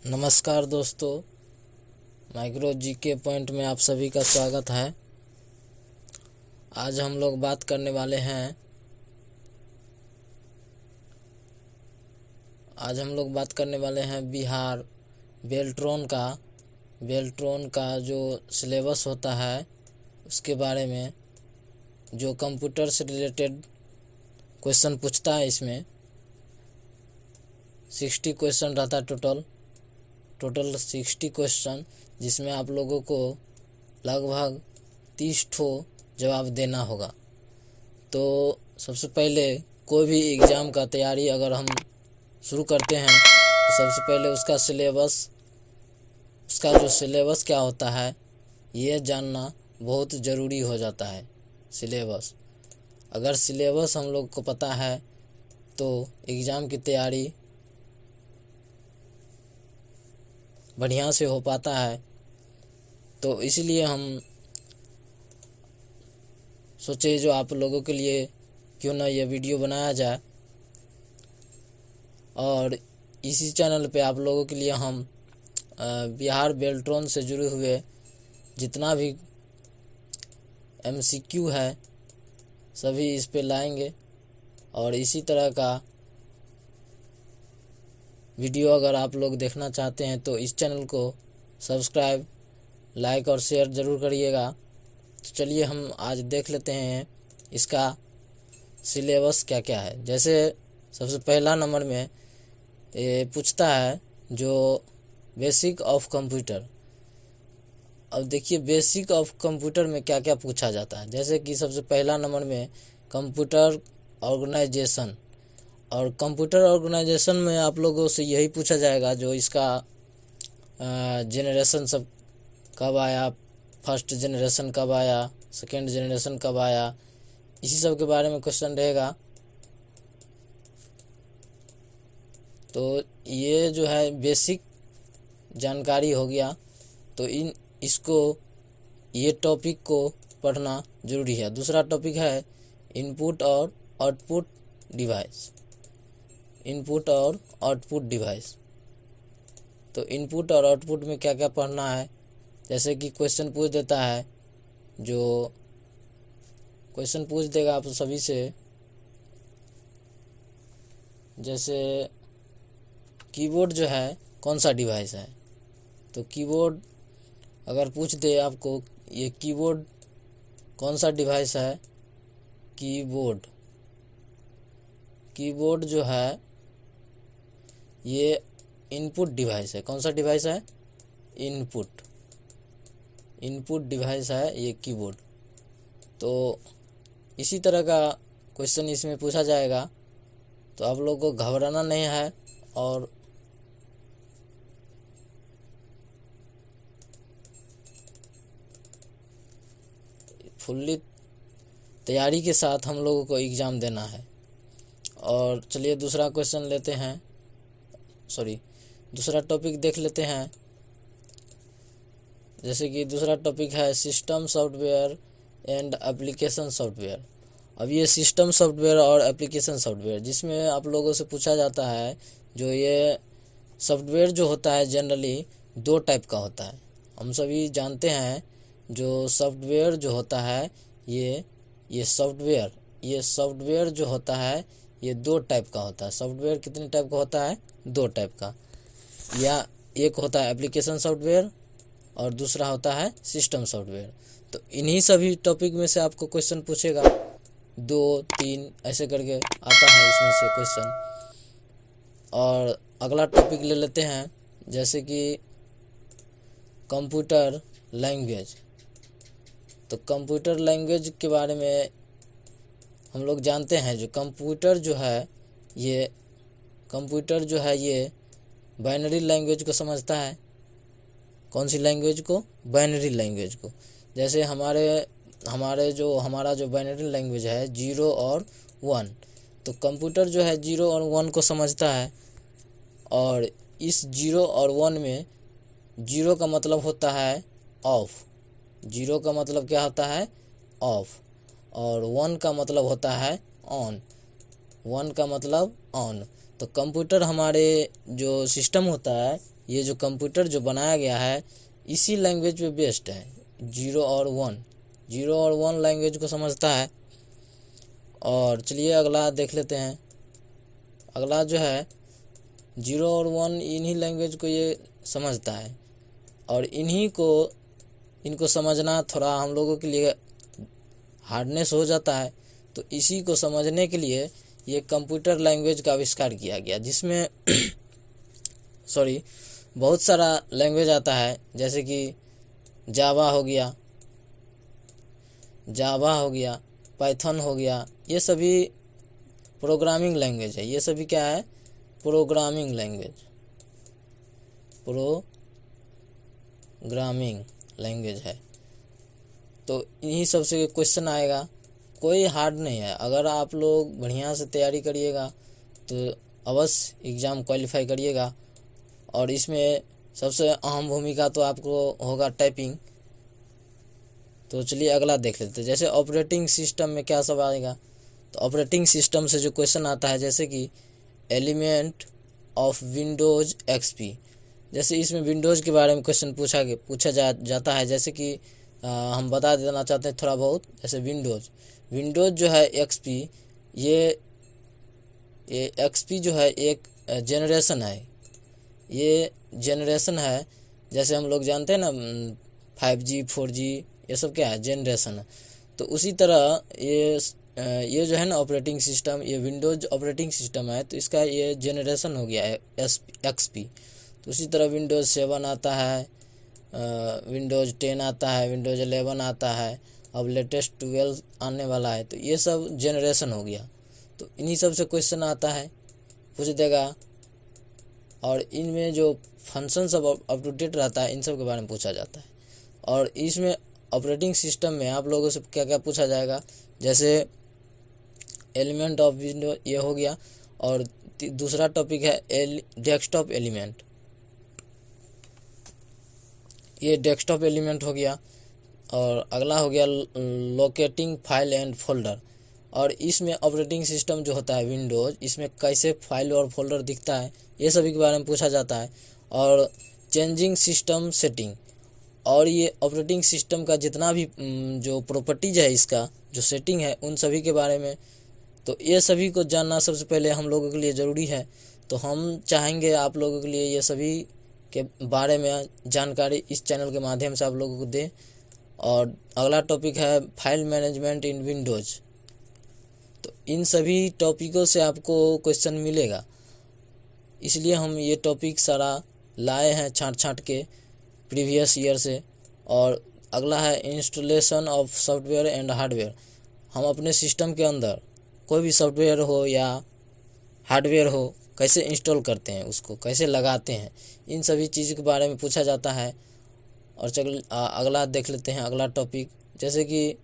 नमस्कार दोस्तों, micro GK point में आप सभी का स्वागत है। आज हम लोग बात करने वाले हैं बिहार बेल्ट्रॉन का जो सिलेबस होता है उसके बारे में, जो कंप्यूटर से रिलेटेड क्वेश्चन पूछता है। इसमें 60 क्वेश्चन रहता है टोटल 60 क्वेश्चन, जिसमें आप लोगों को लगभग 30 ठो जवाब देना होगा। तो सबसे पहले कोई भी एग्ज़ाम का तैयारी अगर हम शुरू करते हैं तो सबसे पहले उसका जो सिलेबस क्या होता है ये जानना बहुत ज़रूरी हो जाता है। अगर सिलेबस हम लोग को पता है तो एग्ज़ाम की तैयारी बढ़िया से हो पाता है। तो इसलिए हम सोचे जो आप लोगों के लिए क्यों ना ये वीडियो बनाया जाए, और इसी चैनल पे आप लोगों के लिए हम बिहार बेल्ट्रॉन से जुड़े हुए जितना भी MCQ है सभी इस पे लाएंगे। और इसी तरह का वीडियो अगर आप लोग देखना चाहते हैं तो इस चैनल को सब्सक्राइब, लाइक और शेयर ज़रूर करिएगा। तो चलिए हम आज देख लेते हैं इसका सिलेबस क्या क्या है। जैसे सबसे पहला नंबर में ये पूछता है जो बेसिक ऑफ कंप्यूटर। अब देखिए बेसिक ऑफ कंप्यूटर में क्या क्या पूछा जाता है। जैसे कि सबसे पहला नंबर में कंप्यूटर ऑर्गेनाइजेशन, और कंप्यूटर ऑर्गेनाइजेशन में आप लोगों से यही पूछा जाएगा जो इसका जनरेशन सब कब आया, फर्स्ट जनरेशन कब आया, सेकेंड जनरेशन कब आया, इसी सब के बारे में क्वेश्चन रहेगा। तो ये जो है बेसिक जानकारी हो गया। तो ये टॉपिक को पढ़ना ज़रूरी है। दूसरा टॉपिक है इनपुट और आउटपुट डिवाइस। तो इनपुट और आउटपुट में क्या क्या पढ़ना है, जैसे कि क्वेश्चन पूछ देता है, जो क्वेश्चन पूछ देगा आप सभी से, जैसे कीबोर्ड जो है कौन सा डिवाइस है। तो कीबोर्ड अगर पूछ दे आपको ये कीबोर्ड कौन सा डिवाइस है, कीबोर्ड जो है ये इनपुट डिवाइस है। कौन सा डिवाइस है? इनपुट डिवाइस है ये कीबोर्ड। तो इसी तरह का क्वेश्चन इसमें पूछा जाएगा। तो आप लोगों को घबराना नहीं है और फुल्ली तैयारी के साथ हम लोगों को एग्ज़ाम देना है। और चलिए दूसरा क्वेश्चन लेते हैं, दूसरा टॉपिक देख लेते हैं। जैसे कि दूसरा टॉपिक है system software and application software. अब ये सिस्टम सॉफ्टवेयर और एप्लीकेशन सॉफ्टवेयर, जिसमें आप लोगों से पूछा जाता है जो ये सॉफ्टवेयर जो होता है जनरली 2 टाइप का होता है। हम सभी जानते हैं जो सॉफ्टवेयर जो होता है ये सॉफ्टवेयर जो होता है ये 2 टाइप का होता है। सॉफ्टवेयर कितने टाइप का होता है? 2 टाइप का। या एक होता है एप्लीकेशन सॉफ्टवेयर और दूसरा होता है सिस्टम सॉफ्टवेयर। तो इन्हीं सभी टॉपिक में से आपको क्वेश्चन पूछेगा, 2-3 ऐसे करके आता है इसमें से क्वेश्चन। और अगला टॉपिक ले लेते हैं, जैसे कि कंप्यूटर लैंग्वेज। तो कंप्यूटर लैंग्वेज के बारे में हम लोग जानते हैं जो कंप्यूटर जो है ये बाइनरी लैंग्वेज को समझता है। कौन सी लैंग्वेज को? बाइनरी लैंग्वेज को। जैसे हमारा जो बाइनरी लैंग्वेज है 0 और 1, तो कंप्यूटर जो है 0 और 1 को समझता है। और इस 0 और 1 में 0 का मतलब होता है ऑफ। 0 का मतलब क्या होता है? ऑफ। और 1 का मतलब होता है ऑन। तो कंप्यूटर हमारे जो सिस्टम होता है ये जो कंप्यूटर जो बनाया गया है इसी लैंग्वेज पे बेस्ड है। 0 और 1 लैंग्वेज को समझता है। और चलिए अगला देख लेते हैं। अगला जो है 0 और 1 इन्हीं लैंग्वेज को ये समझता है और इनको समझना थोड़ा हम लोगों के लिए हार्डनेस हो जाता है। तो इसी को समझने के लिए ये कंप्यूटर लैंग्वेज का आविष्कार किया गया, जिसमें बहुत सारा लैंग्वेज आता है, जैसे कि जावा हो गया, पाइथन हो गया। ये सभी प्रोग्रामिंग लैंग्वेज है। ये सभी क्या है? प्रोग्रामिंग लैंग्वेज है। तो इन्हीं सब से क्वेश्चन आएगा, कोई हार्ड नहीं है। अगर आप लोग बढ़िया से तैयारी करिएगा तो अवश्य एग्ज़ाम क्वालिफाई करिएगा। और इसमें सबसे अहम भूमिका तो आपको होगा टाइपिंग। तो चलिए अगला देख लेते हैं। जैसे ऑपरेटिंग सिस्टम में क्या सब आएगा, तो ऑपरेटिंग सिस्टम से जो क्वेश्चन आता है, जैसे कि एलिमेंट ऑफ विंडोज एक्सपी। जैसे इसमें विंडोज़ के बारे में क्वेश्चन पूछा जाता है। जैसे कि हम बता देना चाहते हैं थोड़ा बहुत। जैसे विंडोज़ जो है एक्सपी, ये एक्सपी जो है एक जेनरेशन है। ये जेनरेशन है, जैसे हम लोग जानते हैं ना 5G 4G, ये सब क्या है? जेनरेशन है। तो उसी तरह ये जो है ना ऑपरेटिंग सिस्टम, ये विंडोज़ ऑपरेटिंग सिस्टम है, तो इसका ये जेनरेशन हो गया है एक्सपी। तो उसी तरह विंडोज़ 7 आता है, विंडोज़ 10 आता है, विंडोज़ 11 आता है, अब लेटेस्ट 12 आने वाला है। तो ये सब जेनरेशन हो गया। तो इन्हीं सब से क्वेश्चन आता है, पूछ देगा। और इनमें जो फंक्शन सब अप टू डेट रहता है, इन सब के बारे में पूछा जाता है। और इसमें ऑपरेटिंग सिस्टम में आप लोगों से क्या क्या पूछा जाएगा, जैसे एलिमेंट ऑफ विंडो, ये हो गया। और दूसरा टॉपिक है डेस्कटॉप एलिमेंट। ये डेस्कटॉप एलिमेंट हो गया। और अगला हो गया लोकेटिंग फाइल एंड फोल्डर। और इसमें ऑपरेटिंग सिस्टम जो होता है विंडोज़, इसमें कैसे फाइल और फोल्डर दिखता है, ये सभी के बारे में पूछा जाता है। और चेंजिंग सिस्टम सेटिंग, और ये ऑपरेटिंग सिस्टम का जितना भी जो प्रॉपर्टीज है, इसका जो सेटिंग है, उन सभी के बारे में। तो ये सभी को जानना सबसे पहले हम लोगों के लिए ज़रूरी है। तो हम चाहेंगे आप लोगों के लिए ये सभी के बारे में जानकारी इस चैनल के माध्यम से आप लोगों को दें। और अगला टॉपिक है फाइल मैनेजमेंट इन विंडोज़। तो इन सभी टॉपिकों से आपको क्वेश्चन मिलेगा, इसलिए हम ये टॉपिक सारा लाए हैं छांट के प्रीवियस ईयर से। और अगला है installation of software and hardware. हम अपने सिस्टम के अंदर कोई भी सॉफ्टवेयर हो या हार्डवेयर हो, कैसे इंस्टॉल करते हैं, उसको कैसे लगाते हैं, इन सभी चीज़ के बारे में पूछा जाता है। और चल अगला देख लेते हैं अगला टॉपिक। जैसे कि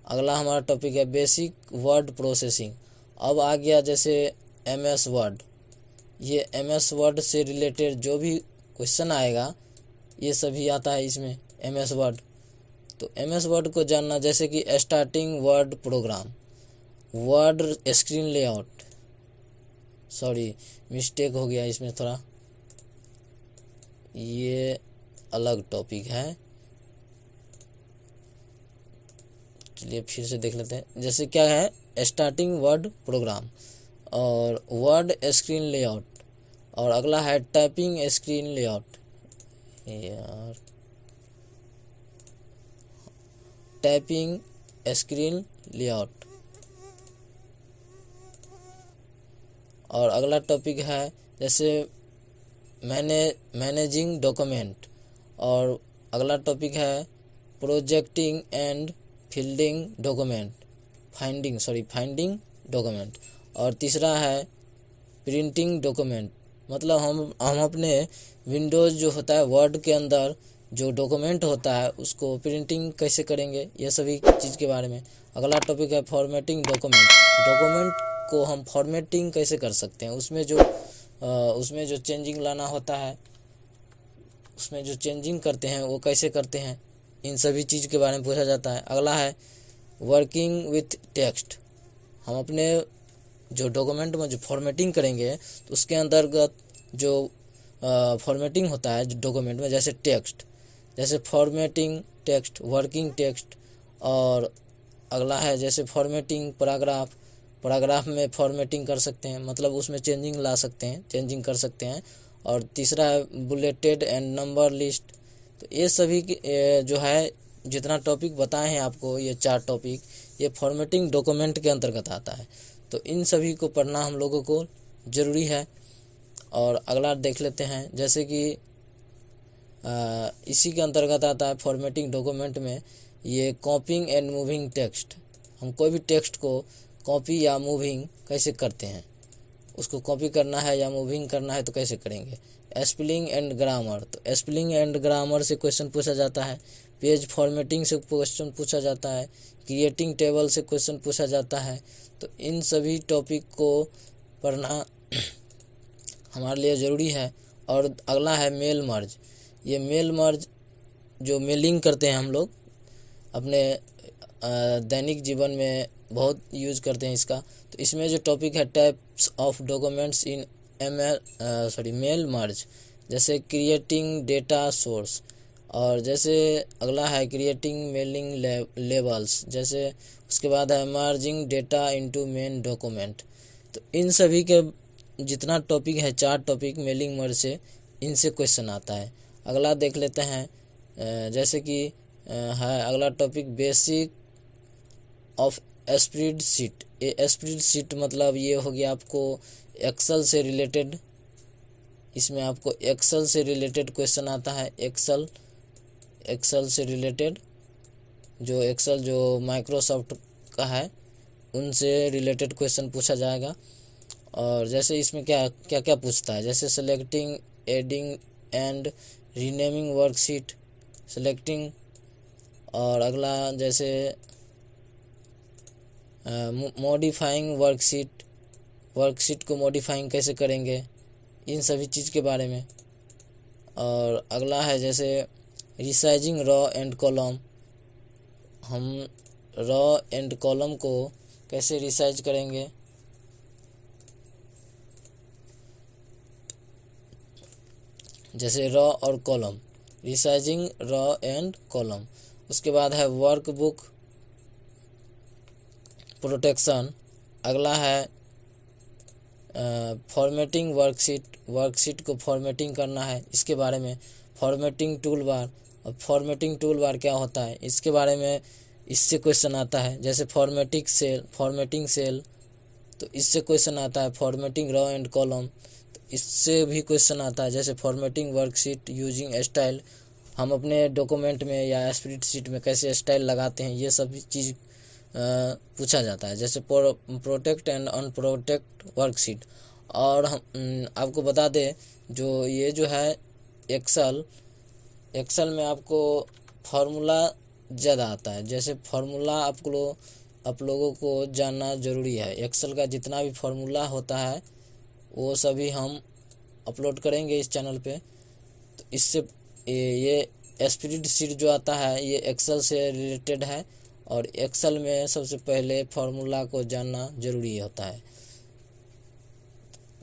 अगला हमारा टॉपिक है बेसिक वर्ड प्रोसेसिंग। अब आ गया जैसे MS वर्ड। ये MS वर्ड से रिलेटेड जो भी क्वेश्चन आएगा, ये सभी आता है इसमें MS वर्ड। तो MS वर्ड को जानना, जैसे कि starting word program, word screen layout, mistake हो गया इसमें थोड़ा, ये अलग टॉपिक है। चलिए फिर से देख लेते हैं। जैसे क्या है स्टार्टिंग वर्ड प्रोग्राम और वर्ड स्क्रीन लेआउट। और अगला है टाइपिंग स्क्रीन लेआउट। यार टाइपिंग स्क्रीन लेआउट। और अगला टॉपिक है जैसे मैनेजिंग डॉक्यूमेंट। और अगला टॉपिक है प्रोजेक्टिंग एंड फाइंडिंग डॉक्यूमेंट। और तीसरा है प्रिंटिंग डॉक्यूमेंट। मतलब हम अपने विंडोज़ जो होता है वर्ड के अंदर जो डॉक्यूमेंट होता है, उसको प्रिंटिंग कैसे करेंगे, ये सभी चीज़ के बारे में। अगला टॉपिक है फॉर्मेटिंग डॉक्यूमेंट को हम फॉर्मेटिंग कैसे कर सकते हैं, उसमें जो चेंजिंग लाना होता है, उसमें जो चेंजिंग करते हैं वो कैसे करते हैं, इन सभी चीज़ के बारे में पूछा जाता है। अगला है वर्किंग विथ टेक्स्ट। हम अपने जो डॉक्यूमेंट में जो फॉर्मेटिंग करेंगे, तो उसके अंतर्गत जो फॉर्मेटिंग होता है डॉक्यूमेंट में, जैसे टेक्स्ट, जैसे फॉर्मेटिंग टेक्स्ट, वर्किंग टेक्स्ट, और अगला है जैसे फॉर्मेटिंग पैराग्राफ, पैराग्राफ में फॉर्मेटिंग कर सकते हैं, मतलब उसमें चेंजिंग ला सकते हैं, चेंजिंग कर सकते हैं। और तीसरा है बुलेटेड एंड नंबर लिस्ट। तो ये सभी जो है जितना टॉपिक बताए हैं आपको, ये 4 टॉपिक, ये फॉर्मेटिंग डॉक्यूमेंट के अंतर्गत आता है। तो इन सभी को पढ़ना हम लोगों को ज़रूरी है। और अगला देख लेते हैं, जैसे कि इसी के अंतर्गत आता है फॉर्मेटिंग डॉक्यूमेंट में ये कॉपिंग एंड मूविंग टेक्स्ट। हम कोई भी टेक्स्ट को कॉपी या मूविंग कैसे करते हैं, उसको कॉपी करना है या मूविंग करना है तो कैसे करेंगे। स्पेलिंग एंड ग्रामर, तो स्पेलिंग एंड ग्रामर से क्वेश्चन पूछा जाता है। पेज फॉर्मेटिंग से क्वेश्चन पूछा जाता है। क्रिएटिंग टेबल से क्वेश्चन पूछा जाता है। तो इन सभी टॉपिक को पढ़ना हमारे लिए ज़रूरी है। और अगला है मेल मर्ज। ये मेल मर्ज जो मेलिंग करते हैं हम लोग अपने दैनिक जीवन में बहुत यूज़ करते हैं इसका। तो इसमें जो टॉपिक है types of documents in mail merge, जैसे क्रिएटिंग डेटा सोर्स, और जैसे अगला है क्रिएटिंग मेलिंग लेबल्स, जैसे उसके बाद है merging data into main document. तो इन सभी के जितना टॉपिक है 4 टॉपिक मेलिंग मर्ज से, इनसे क्वेश्चन आता है। अगला देख लेते हैं, जैसे कि है अगला टॉपिक बेसिक ऑफ स्प्रेडशीट। ये स्प्रेडशीट मतलब ये हो गया आपको एक्सेल से रिलेटेड, इसमें आपको एक्सेल से रिलेटेड क्वेश्चन आता है। एक्सेल से रिलेटेड जो एक्सेल जो माइक्रोसॉफ्ट का है उनसे रिलेटेड क्वेश्चन पूछा जाएगा। और जैसे इसमें क्या क्या क्या पूछता है, जैसे selecting, adding and renaming worksheet, selecting, और अगला जैसे मॉडिफाइंग वर्कशीट को मॉडिफाइंग कैसे करेंगे, इन सभी चीज़ के बारे में। और अगला है जैसे रिसाइजिंग रॉ एंड कॉलम, हम रॉ एंड कॉलम को कैसे रिसाइज करेंगे। जैसे रॉ और column, resizing raw and column. उसके बाद है वर्कबुक प्रोटेक्शन। अगला है फॉर्मेटिंग वर्कशीट को फॉर्मेटिंग करना है, इसके बारे में। फॉर्मेटिंग टूल बार, अब फॉर्मेटिंग टूल बार क्या होता है इसके बारे में इससे क्वेश्चन आता है। जैसे फॉर्मेटिंग सेल, तो इससे क्वेश्चन आता है। फॉर्मेटिंग रॉ एंड कॉलम, तो इससे भी क्वेश्चन आता है। जैसे फॉर्मेटिंग वर्कशीट यूजिंग स्टाइल, हम अपने डॉक्यूमेंट में या स्प्रेडशीट में कैसे स्टाइल लगाते हैं, ये सब चीज़ पूछा जाता है। जैसे प्रोटेक्ट एंड अनप्रोटेक्ट वर्कशीट। और हम आपको बता दें जो ये जो है एक्सेल में आपको फार्मूला ज़्यादा आता है। जैसे फार्मूला आप लोगों को जानना ज़रूरी है। एक्सेल का जितना भी फार्मूला होता है वो सभी हम अपलोड करेंगे इस चैनल पे। तो इससे ये स्प्रेडशीट जो आता है ये एक्सेल से रिलेटेड है, और एक्सेल में सबसे पहले फार्मूला को जानना ज़रूरी होता है।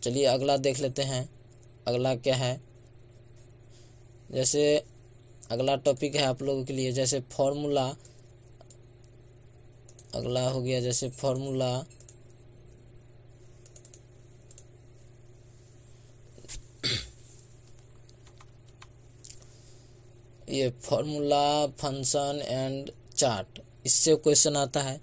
चलिए अगला देख लेते हैं। अगला क्या है, जैसे अगला टॉपिक है आप लोगों के लिए जैसे फार्मूला। अगला हो गया जैसे फार्मूला, ये फार्मूला, फंक्शन एंड चार्ट, इससे क्वेश्चन आता है।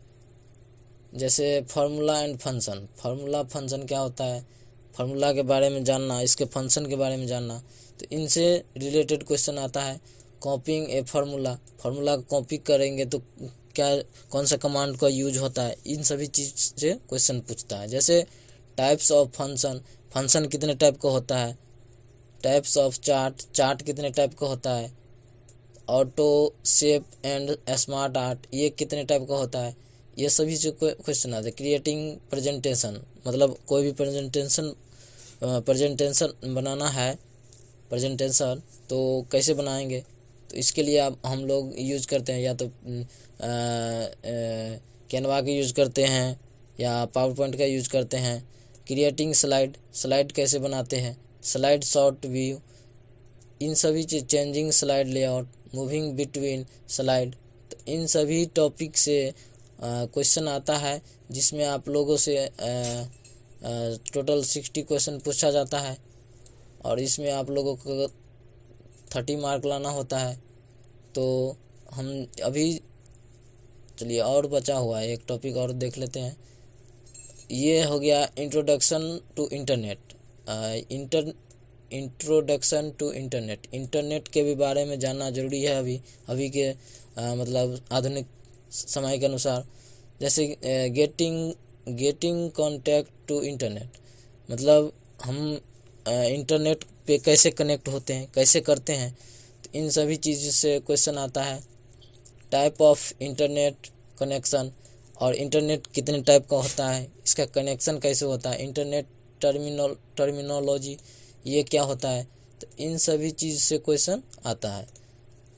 जैसे formula and function, formula function क्या होता है, फार्मूला के बारे में जानना, इसके फंक्शन के बारे में जानना, तो इनसे रिलेटेड क्वेश्चन आता है। कॉपिंग ए फार्मूला कॉपी करेंगे तो क्या कौन सा कमांड का यूज होता है, इन सभी चीज़ से क्वेश्चन पूछता है। जैसे टाइप्स ऑफ फंक्शन कितने टाइप का होता है। टाइप्स ऑफ चार्ट कितने टाइप का होता है। Auto shape and smart art, ये कितने टाइप का होता है, ये सभी से क्वेश्चन आते हैं। क्रिएटिंग प्रेजेंटेशन, मतलब कोई भी प्रेजेंटेशन बनाना है, प्रेजेंटेशन तो कैसे बनाएंगे, तो इसके लिए हम लोग यूज़ करते हैं या तो कैनवा का यूज़ करते हैं या पावर पॉइंट का यूज़ करते हैं। क्रिएटिंग स्लाइड कैसे बनाते हैं, स्लाइड शॉर्ट व्यू, इन सभी चीज, changing slide layout, moving between slide, तो इन सभी टॉपिक से क्वेश्चन आता है, जिसमें आप लोगों से टोटल 60 क्वेश्चन पूछा जाता है और इसमें आप लोगों को 30 मार्क लाना होता है। तो हम अभी चलिए और बचा हुआ है एक टॉपिक और देख लेते हैं। ये हो गया introduction to internet. Introduction to internet, internet के भी बारे में जानना जरूरी है अभी के मतलब आधुनिक समय के अनुसार। जैसे गेटिंग कॉन्टैक्ट टू इंटरनेट, मतलब हम इंटरनेट पे कैसे कनेक्ट होते हैं, कैसे करते हैं, तो इन सभी चीज़ से क्वेश्चन आता है। टाइप ऑफ इंटरनेट कनेक्शन, और इंटरनेट कितने टाइप का होता है, इसका कनेक्शन कैसे होता है, इंटरनेट टर्मिनोलॉजी ये क्या होता है, तो इन सभी चीज़ से क्वेश्चन आता है।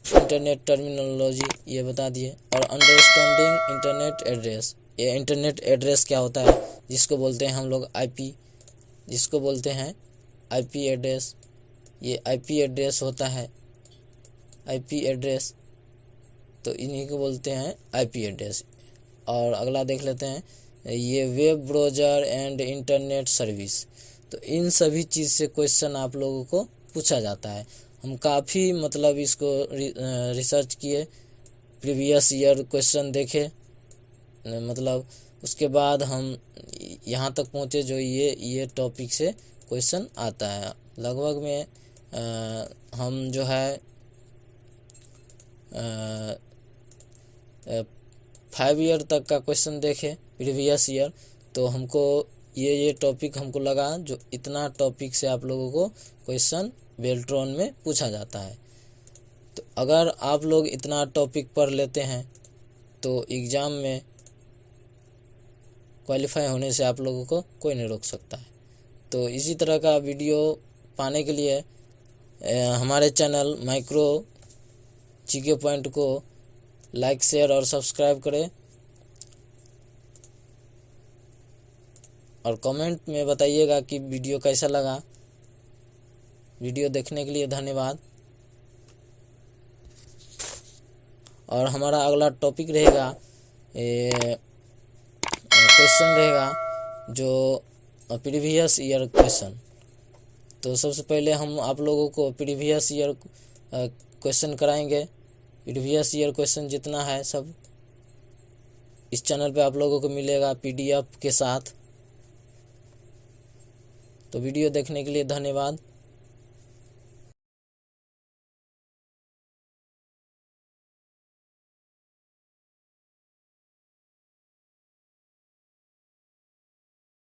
इंटरनेट टर्मिनोलॉजी ये बता दिए। और अंडरस्टैंडिंग इंटरनेट एड्रेस, ये इंटरनेट एड्रेस क्या होता है, जिसको बोलते हैं हम लोग आईपी, जिसको बोलते हैं आईपी एड्रेस, ये आईपी एड्रेस होता है, आईपी एड्रेस, तो इन्हीं को बोलते हैं आईपी एड्रेस। और अगला देख लेते हैं, ये web browser and internet service, तो इन सभी चीज़ से क्वेश्चन आप लोगों को पूछा जाता है। हम काफ़ी मतलब इसको रिसर्च किए, प्रीवियस ईयर क्वेश्चन देखे, मतलब उसके बाद हम यहाँ तक पहुँचे जो ये टॉपिक से क्वेश्चन आता है। लगभग में हम जो है 5 ईयर तक का क्वेश्चन देखे प्रीवियस ईयर, तो हमको ये टॉपिक हमको लगा जो इतना टॉपिक से आप लोगों को क्वेश्चन बेल्ट्रॉन में पूछा जाता है। तो अगर आप लोग इतना टॉपिक पढ़ लेते हैं तो एग्ज़ाम में क्वालिफाई होने से आप लोगों को कोई नहीं रोक सकता है। तो इसी तरह का वीडियो पाने के लिए हमारे चैनल माइक्रो जीके पॉइंट को लाइक, शेयर और सब्सक्राइब करें, और कमेंट में बताइएगा कि वीडियो कैसा लगा। वीडियो देखने के लिए धन्यवाद। और हमारा अगला टॉपिक रहेगा, क्वेश्चन रहेगा जो प्रीवियस ईयर क्वेश्चन। तो सबसे पहले हम आप लोगों को प्रीवियस ईयर क्वेश्चन कराएंगे। प्रीवियस ईयर क्वेश्चन जितना है सब इस चैनल पे आप लोगों को मिलेगा PDF के साथ। तो वीडियो देखने के लिए धन्यवाद।